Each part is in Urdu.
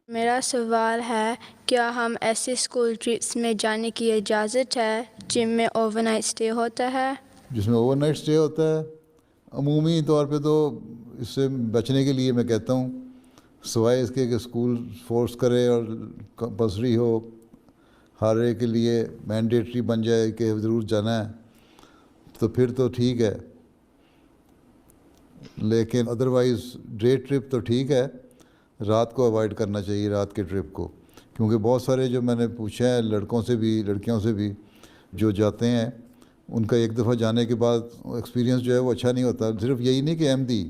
میرا سوال ہے، کیا ہم ایسے اسکول ٹرپس میں جانے کی اجازت ہے جن میں اوور نائٹ اسٹے ہوتا ہے؟ جس میں اوور نائٹ اسٹے ہوتا ہے، عمومی طور پہ تو اس سے بچنے کے لیے میں کہتا ہوں، سوائے اس کے کہ اسکول فورس کرے اور کمپلسری ہو، ہر ایک کے لیے مینڈیٹری بن جائے کہ ضرور جانا ہے، تو پھر تو ٹھیک ہے، لیکن ادروائز ڈے ٹرپ تو ٹھیک ہے، رات کو اوائڈ کرنا چاہیے، رات کے ٹرپ کو، کیونکہ بہت سارے جو میں نے پوچھا ہے لڑکوں سے بھی لڑکیوں سے بھی جو جاتے ہیں، ان کا ایک دفعہ جانے کے بعد ایکسپیرینس جو ہے وہ اچھا نہیں ہوتا۔ صرف یہی نہیں کہ احمدی،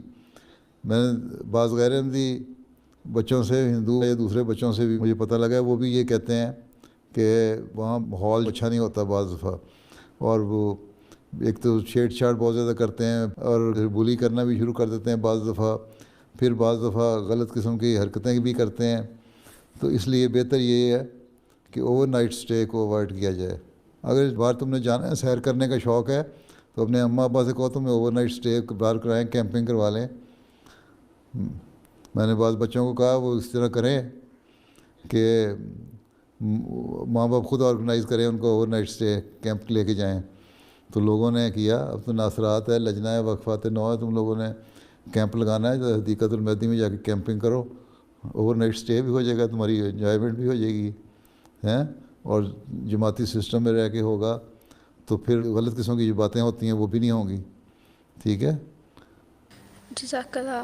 میں نے بعض غیر احمدی بچوں سے، ہندو یا دوسرے بچوں سے بھی مجھے پتہ لگا ہے، وہ بھی یہ کہتے ہیں کہ وہاں ماحول اچھا نہیں ہوتا بعض دفعہ، اور وہ ایک تو چھیڑ چھاڑ بہت زیادہ کرتے ہیں اور بولی کرنا بھی شروع کر دیتے ہیں بعض دفعہ، پھر بعض دفعہ غلط قسم کی حرکتیں بھی کرتے ہیں، تو اس لیے بہتر یہ ہے کہ اوور نائٹ اسٹے کو اوائڈ کیا جائے۔ اگر اس بار تم نے جانا ہے، سیر کرنے کا شوق ہے، تو اپنے اماں ابا سے کہو تمہیں اوور نائٹ اسٹے بار کرائیں، کیمپنگ کروا لیں۔ میں نے بعض بچوں کو کہا وہ اس طرح کریں کہ ماں باپ خود آرگنائز کریں، ان کو اوور نائٹ اسٹے کیمپ لے کے جائیں، تو لوگوں نے کیا۔ اب تو ناصرات ہے، لجنہ ہے، وقفات نو ہے، تم لوگوں نے کیمپ لگانا ہے، تو حدیقۃ المہدی میں جا کے کیمپنگ کرو، اوور نائٹ اسٹے بھی ہو جائے گا، تمہاری انجوائمنٹ بھی ہو جائے گی ہیں، اور جماعتی سسٹم میں رہ کے ہوگا، تو پھر غلط قسم کی جو باتیں ہوتی ہیں وہ بھی نہیں ہوں گی۔ ٹھیک ہے؟ جزاک اللہ۔